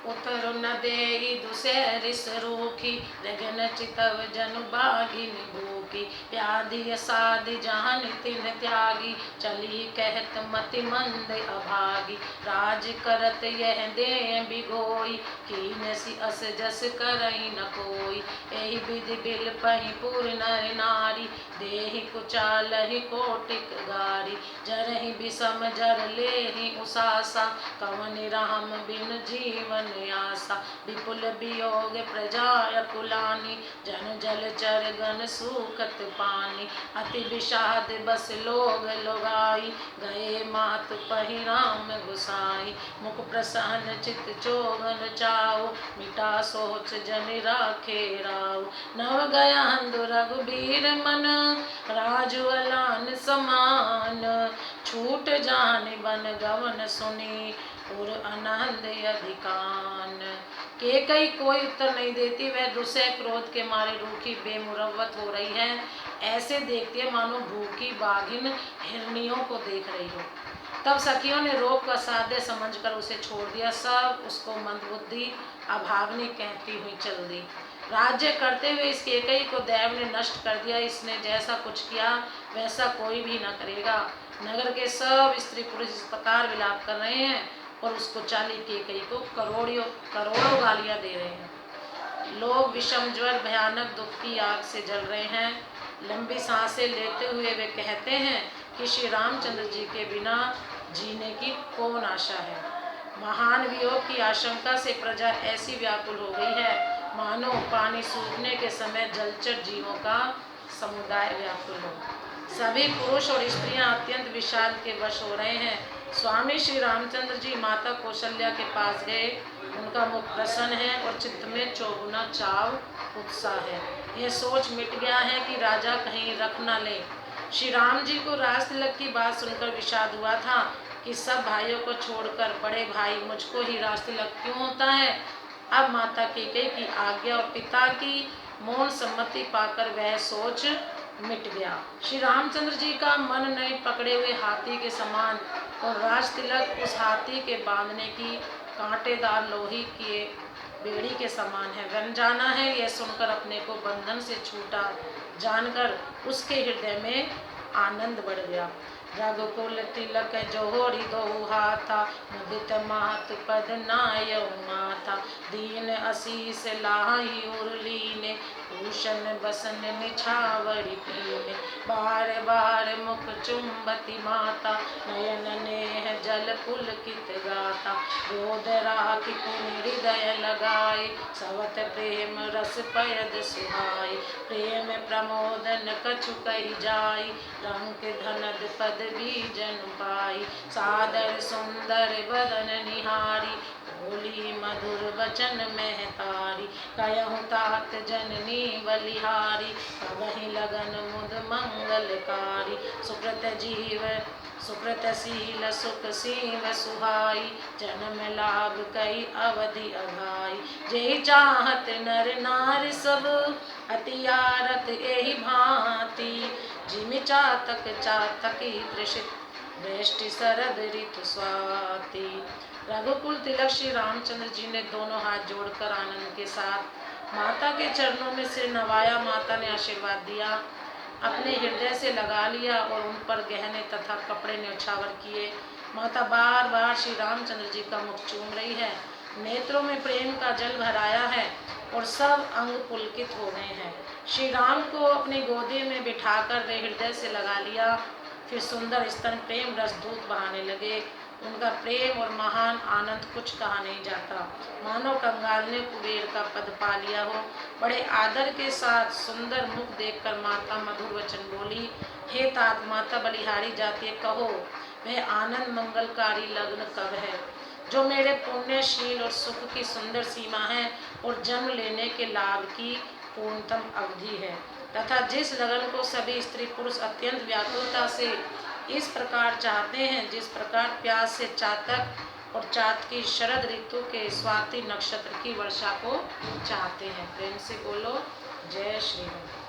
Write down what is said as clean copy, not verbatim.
उतर न देई दुसैरिस रूखी, रगन चितव जनु बागिन भूखी। व्याधि असाधि जान तिन त्यागी, चली कहत मति मंद अभागी। राज करत यह दे बिगोई, कीन सी अस जस करई न कोई। एहि विधि बिल पहि पुर नर नारी, देहि कुचालहि कोटिक गारी। जरहि विषम जर लेहि उसासा, कवन राम बिन जीवन आसा। विपुल वियोग प्रजा अकुलानी, जन जल चर गन सूखत पानी। अति विषाद बस लोग लोगाई, गए मात पहि राम गुसाई। मुख प्रसन्न चित चोगन चाऊ, मिटा सोच जन राखे राऊ। नव गया हंदु रघुबीर मन, राजु अलान समान। छूट जानि बन गवन सुनी, उर अनहद अधिकान। केकई कोई उत्तर नहीं देती, वह दुसह क्रोध के मारे रूखी बेमुरव्वत हो रही है। ऐसे देखती है मानो भूखी बाघिन हिरनियों को देख रही हो। तब सखियों ने रोग को असाध्य समझकर उसे छोड़ दिया। सब उसको मंदबुद्धि अभाग्नि कहती हुई चल दी। राज्य करते हुए इस केकई को दैव ने नष्ट कर दिया। इसने जैसा कुछ किया वैसा कोई भी न करेगा। नगर के सब स्त्री पुरुष इस प्रकार विलाप कर रहे हैं और उसको चाली केकई को करोड़ों गालियां दे रहे हैं। लोग विषम ज्वर भयानक दुख की आग से जल रहे हैं। लंबी सांसें लेते हुए वे कहते हैं कि श्री रामचंद्र जी के बिना जीने की कौन आशा है। महान वियोग की आशंका से प्रजा ऐसी व्याकुल हो गई है, मानो पानी सूखने के समय जलचर जीवों का समुदाय व्याकुल हो। सभी पुरुष और स्त्रियां अत्यंत विषाद के वश हो रहे हैं। स्वामी श्री रामचंद्र जी माता कौशल्या के पास गए। उनका मुख प्रसन्न है और चित्त में चौगुना चाव उत्साह है। यह सोच मिट गया है कि राजा कहीं रख न ले। श्री राम जी को राज तिलक की बात सुनकर विषाद हुआ था कि सब भाइयों को छोड़कर बड़े भाई मुझको ही राज तिलक क्यों होता है। अब माता केकई की आज्ञा और पिता की मौन सम्मति पाकर वह सोच मिट गया। श्री रामचंद्र जी का मन नहीं पकड़े हुए हाथी के समान और राज तिलक उस हाथी के बांधने की कांटेदार लोही के बेड़ी के समान है। रंजाना है यह सुनकर अपने को बंधन से छूटा जानकर उसके हृदय में आनंद बढ़ गया। रघुकुल तिलक जोड़ी दो हाथा, मुदित मात पद नाय माथा। दीन असीस लाही उर्लीने, भूषण बसन निछावरी पीने। बार बार मुख चुंबती माता, नयन नेह जल पुलकित गाता। रोद राखी पुनि हृदय लगाए, सवत प्रेम रस पयद सुहाई। प्रेम प्रमोदन कछु कही जाई, रंक धनद पद बीजन पाई। सादर सुंदर बदन निहारी, बोली मधुर वचन महतारी। कहूँ तात जननी बलिहारी, कबहि लगन मुद मंगलकारी। सुकृत जीव सुकृत शील सुख सीम सुहाई, जन्म लाभ कई अवधि अघाई। जेहि चाहत नर नारी सब, अति आरत एहि भांति। जिमि चातक चातकी तृषित, वृष्टि शरद ऋतु स्वाति। रघुकुल तिलक श्री रामचंद्र जी ने दोनों हाथ जोड़कर आनंद के साथ माता के चरणों में सिर नवाया। माता ने आशीर्वाद दिया, अपने हृदय से लगा लिया और उन पर गहने तथा कपड़े न्यौछावर किए। माता बार बार श्री रामचंद्र जी का मुख चूम रही है। नेत्रों में प्रेम का जल भराया है और सब अंग पुलकित हो गए हैं। श्री राम को अपनी गोदी में बिठाकर वे हृदय से लगा लिया। फिर सुंदर स्तन प्रेम रस दूत बहाने लगे। उनका प्रेम और महान आनंद कुछ कहा नहीं जाता, मानो कंगाल ने कुबेर का पद पा लिया हो। बड़े आदर के साथ सुंदर मुख देखकर माता मधुर वचन बोली, हे तात माता बलिहारी जाती है, कहो वह आनंद मंगलकारी लग्न कब है, जो मेरे पुण्यशील और सुख की सुंदर सीमा है और जन्म लेने के लाभ की पूर्णतम अवधि है, तथा जिस लगन को सभी स्त्री पुरुष अत्यंत व्याकुलता से इस प्रकार चाहते हैं जिस प्रकार प्यास से चातक और चात की शरद ऋतु के स्वाति नक्षत्र की वर्षा को चाहते हैं। प्रेम से बोलो जय श्री राम।